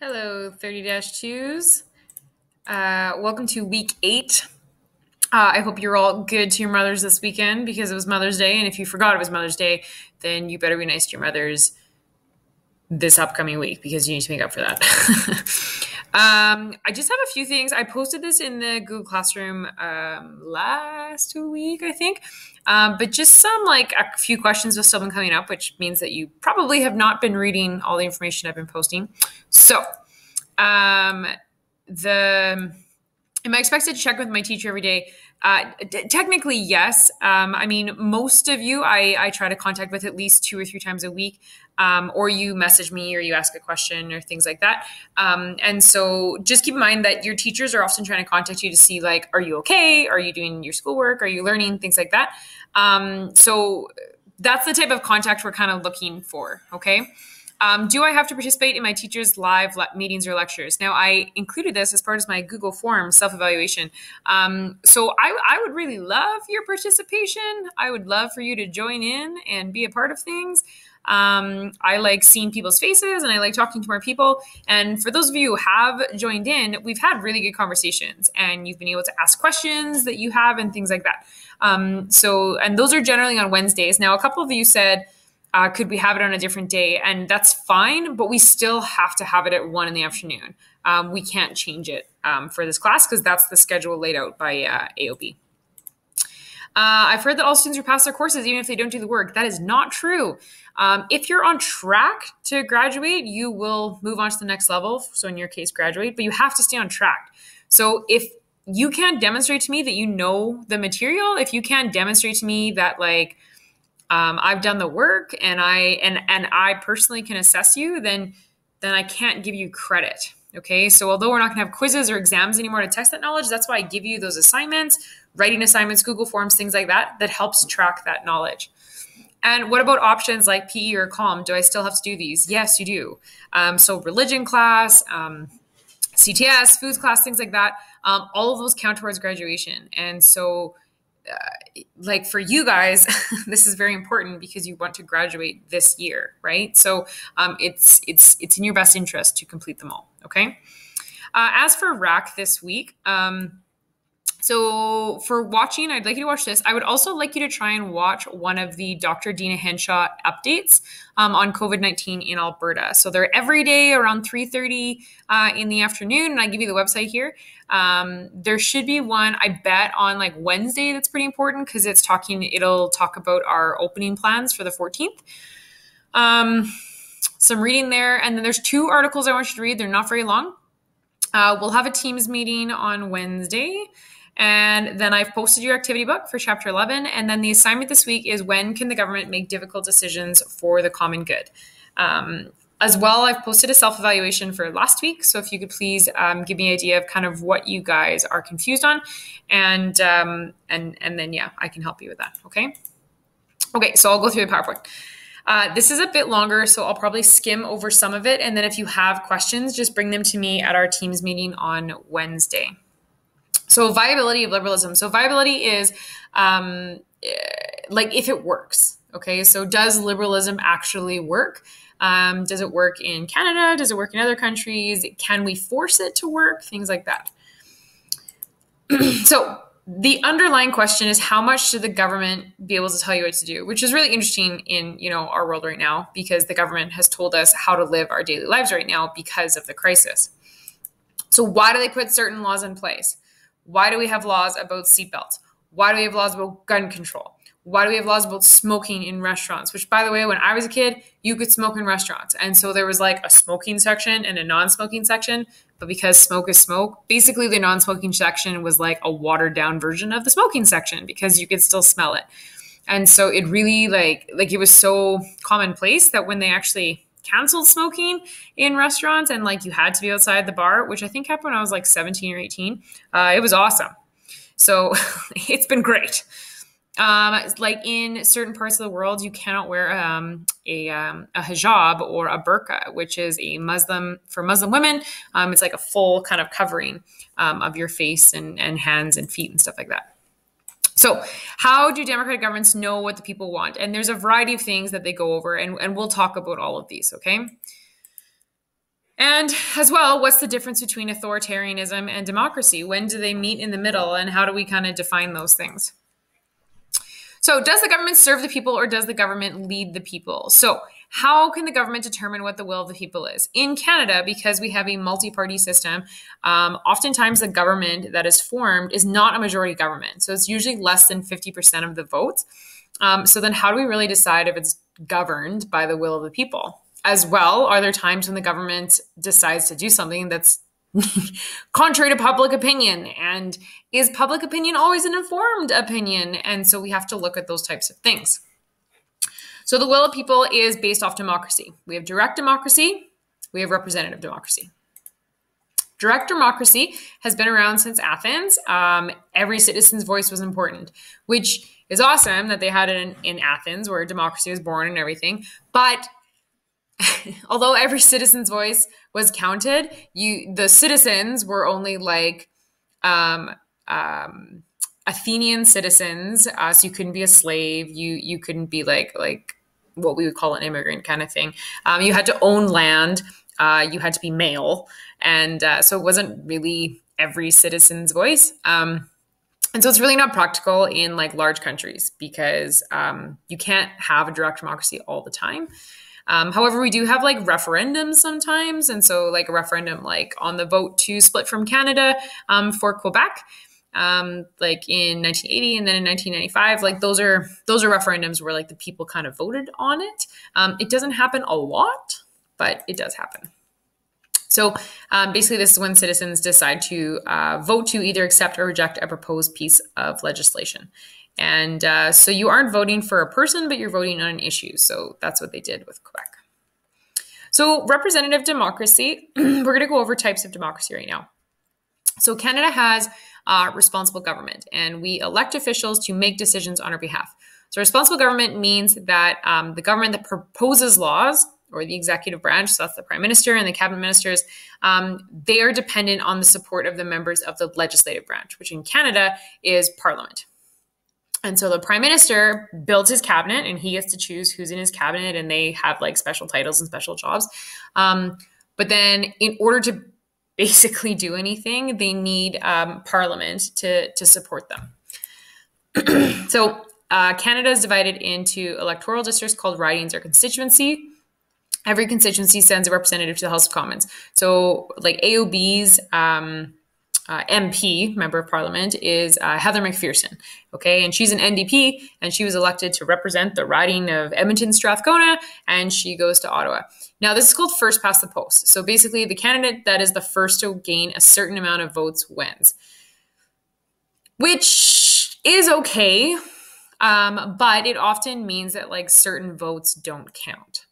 Hello, 30-2s. Welcome to week 8. I hope you're all good to your mothers this weekend because it was Mother's Day. And if you forgot it was Mother's Day, then you better be nice to your mothers this upcoming week because you need to make up for that. I just have a few things. I posted this in the Google Classroom last week, I think. But just some a few questions have still been coming up, which means that you probably have not been reading all the information I've been posting. So, am I expected to check with my teacher every day? Technically, yes. I mean, most of you I try to contact with at least 2 or 3 times a week, or you message me or you ask a question or things like that. And so just keep in mind that your teachers are often trying to contact you to see, are you okay? Are you doing your schoolwork? Are you learning? Things like that. So that's the type of contact we're kind of looking for, okay? Do I have to participate in my teacher's live meetings or lectures? Now, I included this as part of my Google Forms self-evaluation. So I would really love your participation. I would love for you to join in and be a part of things. I like seeing people's faces and I like talking to more people. And for those of you who have joined in, we've had really good conversations and you've been able to ask questions that you have and things like that. And those are generally on Wednesdays. Now, a couple of you said, could we have it on a different day? And that's fine, but we still have to have it at 1 p.m. We can't change it for this class because that's the schedule laid out by AOB. I've heard that all students will pass their courses even if they don't do the work. That is not true. If you're on track to graduate, you will move on to the next level. So in your case, graduate, but you have to stay on track. So if you can't demonstrate to me that you know the material, if you can't demonstrate to me that I've done the work and I personally can assess you, then I can't give you credit. Okay. So although we're not gonna have quizzes or exams anymore to test that knowledge, that's why I give you those assignments, writing assignments, Google Forms, things like that helps track that knowledge. And what about options like PE or COM? Do I still have to do these? Yes, you do. So religion class, CTS, foods class, things like that. All of those count towards graduation. And so for you guys, this is very important because you want to graduate this year, right? So it's in your best interest to complete them all, okay? As for RAC this week, so for watching, I'd like you to watch this. I would also like you to try and watch one of the Dr. Dina Henshaw updates on COVID-19 in Alberta. So they're every day around 3:30 in the afternoon, and I give you the website here. There should be one, I bet, on Wednesday that's pretty important because it'll talk about our opening plans for the 14th. Some reading there, and then there's 2 articles I want you to read. They're not very long. We'll have a Teams meeting on Wednesday. And then I've posted your activity book for chapter 11. And then the assignment this week is when can the government make difficult decisions for the common good? As well, I've posted a self-evaluation for last week. So if you could please give me an idea of kind of what you guys are confused on. And then, yeah, I can help you with that. Okay. Okay. So I'll go through the PowerPoint. This is a bit longer, so I'll probably skim over some of it. And then if you have questions, just bring them to me at our Teams meeting on Wednesday. So viability of liberalism. So viability is if it works. Okay, so does liberalism actually work? Does it work in Canada? Does it work in other countries? Can we force it to work? Things like that. So the underlying question is, how much should the government be able to tell you what to do? Which is really interesting in our world right now, because the government has told us how to live our daily lives right now because of the crisis. So why do they put certain laws in place? Why do we have laws about seatbelts? Why do we have laws about gun control? Why do we have laws about smoking in restaurants? Which, by the way, when I was a kid, you could smoke in restaurants. And so there was a smoking section and a non-smoking section. But because smoke is smoke, basically the non-smoking section was a watered down version of the smoking section because you could still smell it. And so it really it was so commonplace that when they actually canceled smoking in restaurants and you had to be outside the bar, which I think happened when I was 17 or 18, it was awesome. So it's been great. In certain parts of the world, you cannot wear a hijab or a burqa, which is for Muslim women. It's a full kind of covering of your face and hands and feet and stuff like that. So how do democratic governments know what the people want? And there's a variety of things that they go over, and we'll talk about all of these, okay? And as well, what's the difference between authoritarianism and democracy? When do they meet in the middle, and how do we kind of define those things? So does the government serve the people, or does the government lead the people? So how can the government determine what the will of the people is? In Canada, because we have a multi-party system, oftentimes the government that is formed is not a majority government. So it's usually less than 50% of the votes. So then how do we really decide if it's governed by the will of the people? As well, are there times when the government decides to do something that's contrary to public opinion? And is public opinion always an informed opinion? And so we have to look at those types of things. So the will of people is based off democracy. We have direct democracy. We have representative democracy. Direct democracy has been around since Athens. Every citizen's voice was important, which is awesome that they had it in Athens, where democracy was born and everything. But although every citizen's voice was counted, the citizens were only like Athenian citizens, so you couldn't be a slave. You couldn't be like what we would call an immigrant kind of thing. You had to own land. You had to be male, and so it wasn't really every citizen's voice. And so it's really not practical in like large countries, because you can't have a direct democracy all the time. However, we do have like referendums sometimes. And so like a referendum, like on the vote to split from Canada for Quebec, like in 1980 and then in 1995, like those are referendums where like the people kind of voted on it. It doesn't happen a lot, but it does happen. So basically this is when citizens decide to vote to either accept or reject a proposed piece of legislation. And so you aren't voting for a person, but you're voting on an issue. So that's what they did with Quebec. So representative democracy, we're going to go over types of democracy right now. So Canada has responsible government, and we elect officials to make decisions on our behalf. So responsible government means that the government that proposes laws, or the executive branch, so that's the prime minister and the cabinet ministers, they are dependent on the support of the members of the legislative branch, which in Canada is Parliament. And so the prime minister builds his cabinet, and he gets to choose who's in his cabinet, and they have like special titles and special jobs. But then in order to basically do anything, they need Parliament to support them. So Canada is divided into electoral districts called ridings or constituency. Every constituency sends a representative to the House of Commons. So like AOB's MP, Member of Parliament, is Heather McPherson, okay? And she's an NDP, and she was elected to represent the riding of Edmonton-Strathcona, and she goes to Ottawa. Now, this is called first past the post. So basically, the candidate that is the first to gain a certain amount of votes wins, which is okay, but it often means that like certain votes don't count.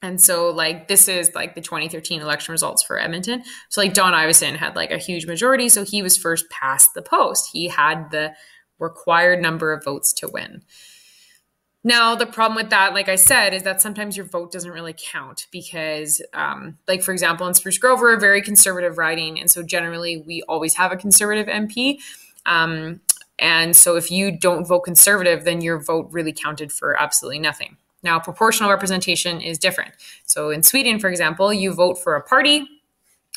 And so like this is like the 2013 election results for Edmonton. So like Don Iveson had like a huge majority. So he was first past the post. He had the required number of votes to win. Now, the problem with that, like I said, is that sometimes your vote doesn't really count because like, for example, in Spruce Grove, we're a very conservative riding. And so generally we always have a conservative MP. And so if you don't vote conservative, then your vote really counted for absolutely nothing. Now, proportional representation is different. So in Sweden, for example, you vote for a party,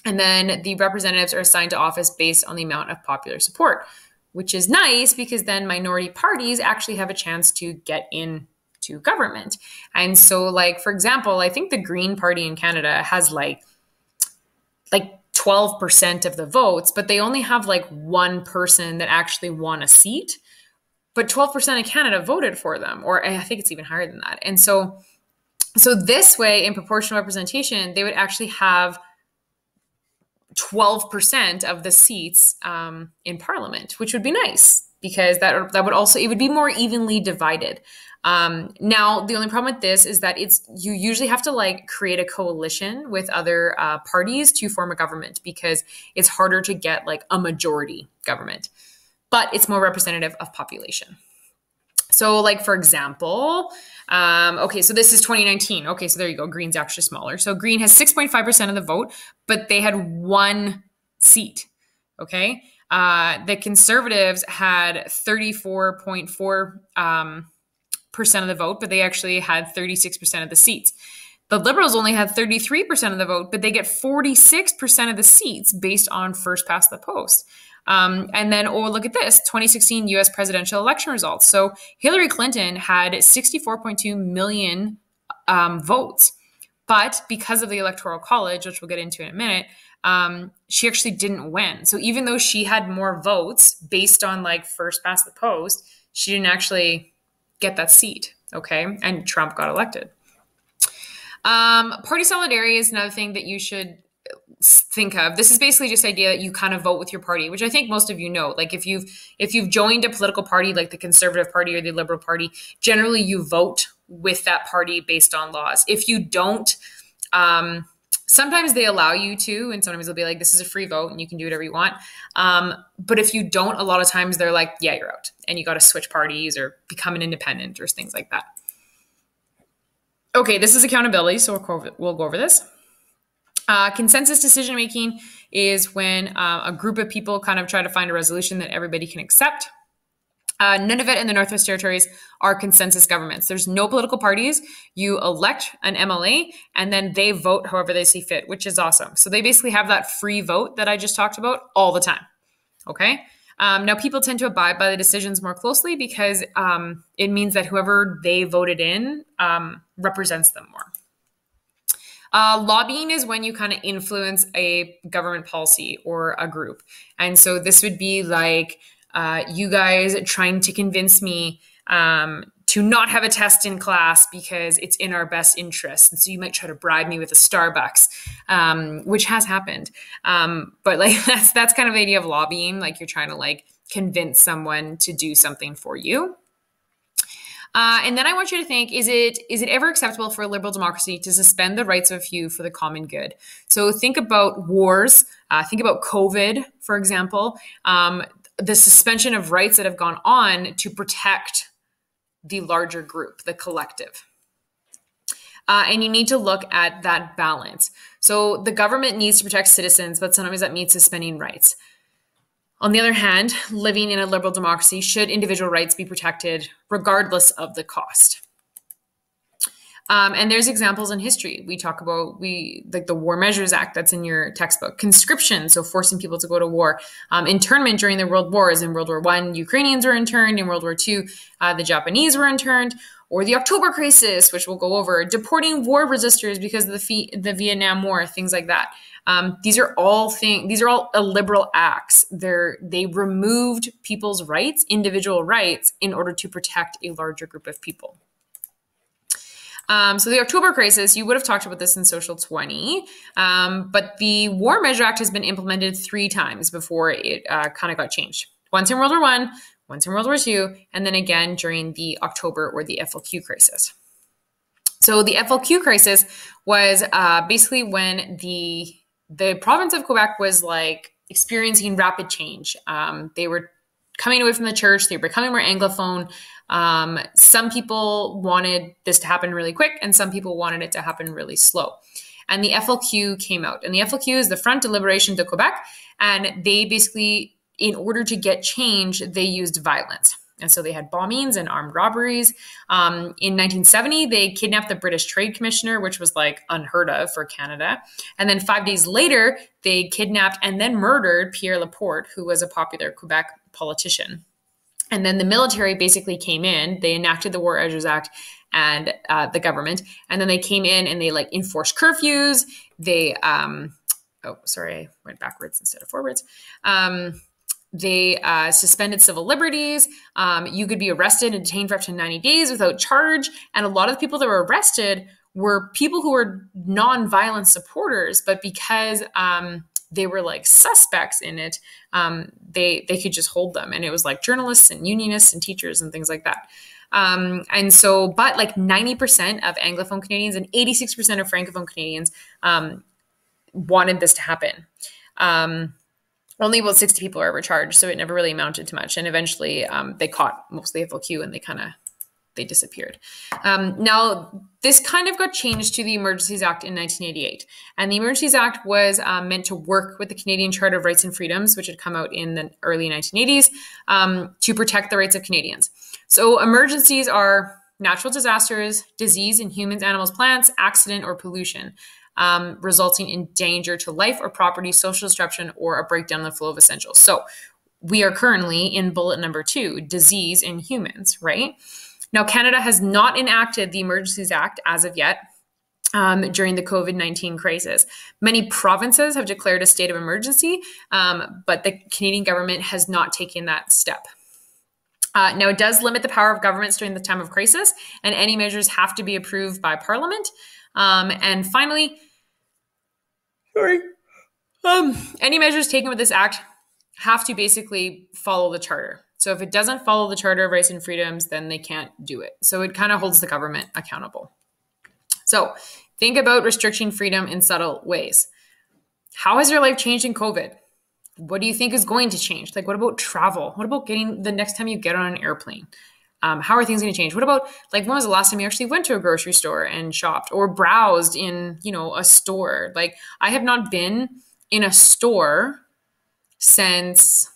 and then the representatives are assigned to office based on the amount of popular support, which is nice because then minority parties actually have a chance to get into government. And so, like, for example, I think the Green Party in Canada has like 12% of the votes, but they only have like one person that actually won a seat. But 12% of Canada voted for them, or I think it's even higher than that. And so this way, in proportional representation, they would actually have 12% of the seats in Parliament, which would be nice because that would also, it would be more evenly divided. Now, the only problem with this is that you usually have to like create a coalition with other parties to form a government because it's harder to get like a majority government. But it's more representative of population. So like, for example, okay, so this is 2019. Okay, so there you go. Green's actually smaller. So Green has 6.5% of the vote, but they had one seat, okay? The Conservatives had 34.4% of the vote, but they actually had 36% of the seats. The Liberals only had 33% of the vote, but they get 46% of the seats based on first past the post. And then, oh, look at this 2016 US presidential election results. So Hillary Clinton had 64.2 million votes. But because of the Electoral College, which we'll get into in a minute, she actually didn't win. So even though she had more votes based on like first past the post, she didn't actually get that seat. Okay. And Trump got elected. Party solidarity is another thing that you should think of. This is basically just the idea that you kind of vote with your party, which I think most of you know. Like if you've joined a political party like the Conservative Party or the Liberal Party, generally you vote with that party based on laws. If you don't, sometimes they allow you to, and sometimes they'll be like, this is a free vote and you can do whatever you want. But if you don't, a lot of times they're like, yeah, you're out and you got to switch parties or become an independent or things like that. Okay, this is accountability, so we'll go over this. Consensus decision-making is when a group of people kind of try to find a resolution that everybody can accept. Nunavut and the Northwest Territories are consensus governments. There's no political parties. You elect an MLA, and then they vote however they see fit, which is awesome. So they basically have that free vote that I just talked about all the time. Okay? Now, people tend to abide by the decisions more closely because it means that whoever they voted in represents them more. Lobbying is when you kind of influence a government policy or a group. And so this would be like you guys trying to convince me to not have a test in class because it's in our best interest. And so you might try to bribe me with a Starbucks, which has happened. But like that's kind of the idea of lobbying. Like you're trying to like convince someone to do something for you. And then I want you to think, is it ever acceptable for a liberal democracy to suspend the rights of a few for the common good? So think about wars, think about COVID, for example, the suspension of rights that have gone on to protect the larger group, the collective. And you need to look at that balance. So the government needs to protect citizens, but sometimes that means suspending rights. On the other hand, living in a liberal democracy, should individual rights be protected regardless of the cost? And there's examples in history. We talk about like the War Measures Act that's in your textbook. Conscription, so forcing people to go to war. Internment during the World Wars. In World War I, Ukrainians were interned. In World War II, the Japanese were interned. Or the October Crisis, which we'll go over. Deporting war resistors because of the Vietnam War, things like that. These are all illiberal acts. They removed people's rights, individual rights, in order to protect a larger group of people. So the October Crisis, you would have talked about this in Social 20, but the War Measure Act has been implemented 3 times before it kind of got changed. Once in World War I, once in World War II, and then again during the October or the FLQ crisis. So the FLQ crisis was basically when the province of Quebec was like experiencing rapid change. They were coming away from the church. They were becoming more Anglophone. Some people wanted this to happen really quick, and some people wanted it to happen really slow. And the FLQ came out. And the FLQ is the Front de Liberation de Quebec. And they basically, in order to get change, they used violence. And so they had bombings and armed robberies. In 1970, they kidnapped the British Trade Commissioner, which was like unheard of for Canada. And then 5 days later, they kidnapped and then murdered Pierre Laporte, who was a popular Quebec politician. And then the military basically came in. They enacted the War Measures Act and the government. And then they came in and they like enforced curfews. They, I went backwards instead of forwards. They suspended civil liberties. You could be arrested and detained for up to 90 days without charge. And a lot of the people that were arrested were people who were non-violent supporters, but because they were like suspects in it, they could just hold them. And it was like journalists and unionists and teachers and things like that. And so, but like 90% of Anglophone Canadians and 86% of Francophone Canadians wanted this to happen. Only about 60 people were ever charged, so it never really amounted to much. And eventually they caught mostly FLQ and they disappeared. Now, this kind of got changed to the Emergencies Act in 1988. And the Emergencies Act was meant to work with the Canadian Charter of Rights and Freedoms, which had come out in the early 1980s, to protect the rights of Canadians. So emergencies are natural disasters, disease in humans, animals, plants, accident, or pollution, resulting in danger to life or property, social disruption, or a breakdown in the flow of essentials. So we are currently in bullet number 2, disease in humans, right? Now, Canada has not enacted the Emergencies Act as of yet. During the COVID-19 crisis, many provinces have declared a state of emergency, but the Canadian government has not taken that step. Now, it does limit the power of governments during the time of crisis, and any measures have to be approved by Parliament. And finally, any measures taken with this act have to basically follow the charter. So if it doesn't follow the Charter of Rights and Freedoms, then they can't do it. So it kind of holds the government accountable. So think about restricting freedom in subtle ways. How has your life changed in COVID? What do you think is going to change? Like, what about travel? What about getting the next time you get on an airplane? How are things going to change? What about, like, when was the last time you actually went to a grocery store and shopped or browsed in, a store? Like, I have not been in a store since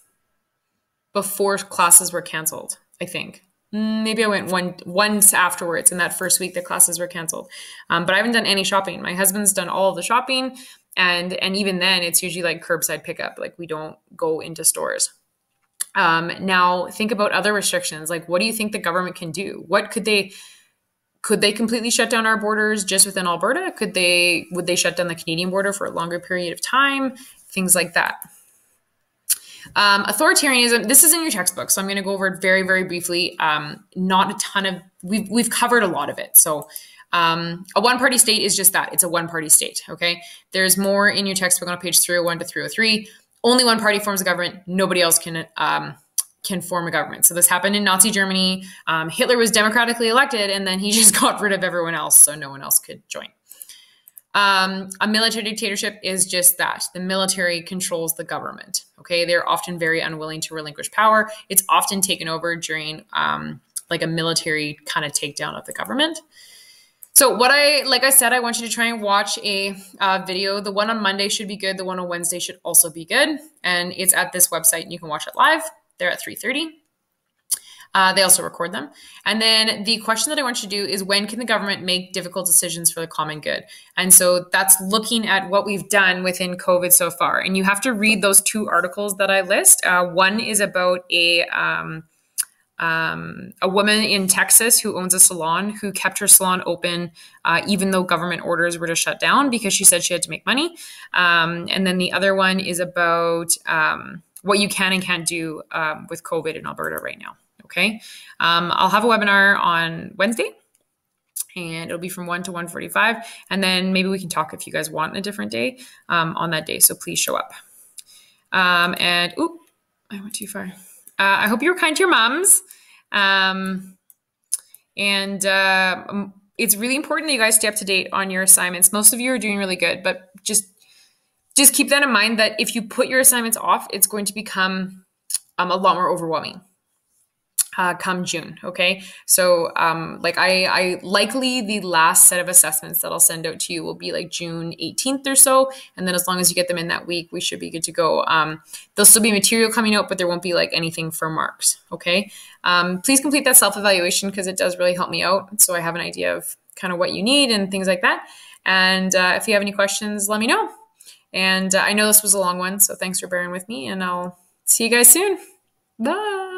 before classes were canceled, I think. Maybe I went once afterwards in that first week that classes were canceled. But I haven't done any shopping. My husband's done all of the shopping. And even then, it's usually like curbside pickup. Like, we don't go into stores. Now, think about other restrictions. Like, what do you think the government can do? What could they completely shut down our borders just within Alberta? Would they shut down the Canadian border for a longer period of time? Things like that. Authoritarianism, this is in your textbook, so I'm going to go over it very, very briefly. Not a ton of, we've covered a lot of it. So a one-party state is just that. It's a one-party state, okay? There's more in your textbook on page 301 to 303. Only one party forms a government. Nobody else can form a government. So this happened in Nazi Germany. Hitler was democratically elected, and then he just got rid of everyone else, so no one else could join. A military dictatorship is just that. The military controls the government. Okay, they're often very unwilling to relinquish power. It's often taken over during like a military kind of takedown of the government. So like I said, I want you to try and watch a video. The one on Monday should be good. The one on Wednesday should also be good. And it's at this website, and you can watch it live. They're at 3:30. They also record them. And then the question that I want you to do is, when can the government make difficult decisions for the common good? And so that's looking at what we've done within COVID so far. And you have to read those 2 articles that I list. One is about a woman in Texas who owns a salon, who kept her salon open even though government orders were to shut down, because she said she had to make money. And then the other one is about what you can and can't do with COVID in Alberta right now. Okay. I'll have a webinar on Wednesday, and it'll be from 1 to 1:45. And then maybe we can talk if you guys want a different day on that day. So please show up. I went too far. I hope you were kind to your moms. It's really important that you guys stay up to date on your assignments. Most of you are doing really good, but just keep that in mind, that if you put your assignments off, it's going to become a lot more overwhelming come June. Okay. So, I likely the last set of assessments that I'll send out to you will be like June 18th or so. And then as long as you get them in that week, we should be good to go. There'll still be material coming out, but there won't be like anything for marks. Okay. Please complete that self-evaluation, because it does really help me out. So I have an idea of kind of what you need and things like that. And if you have any questions, let me know. And I know this was a long one, so thanks for bearing with me, and I'll see you guys soon. Bye.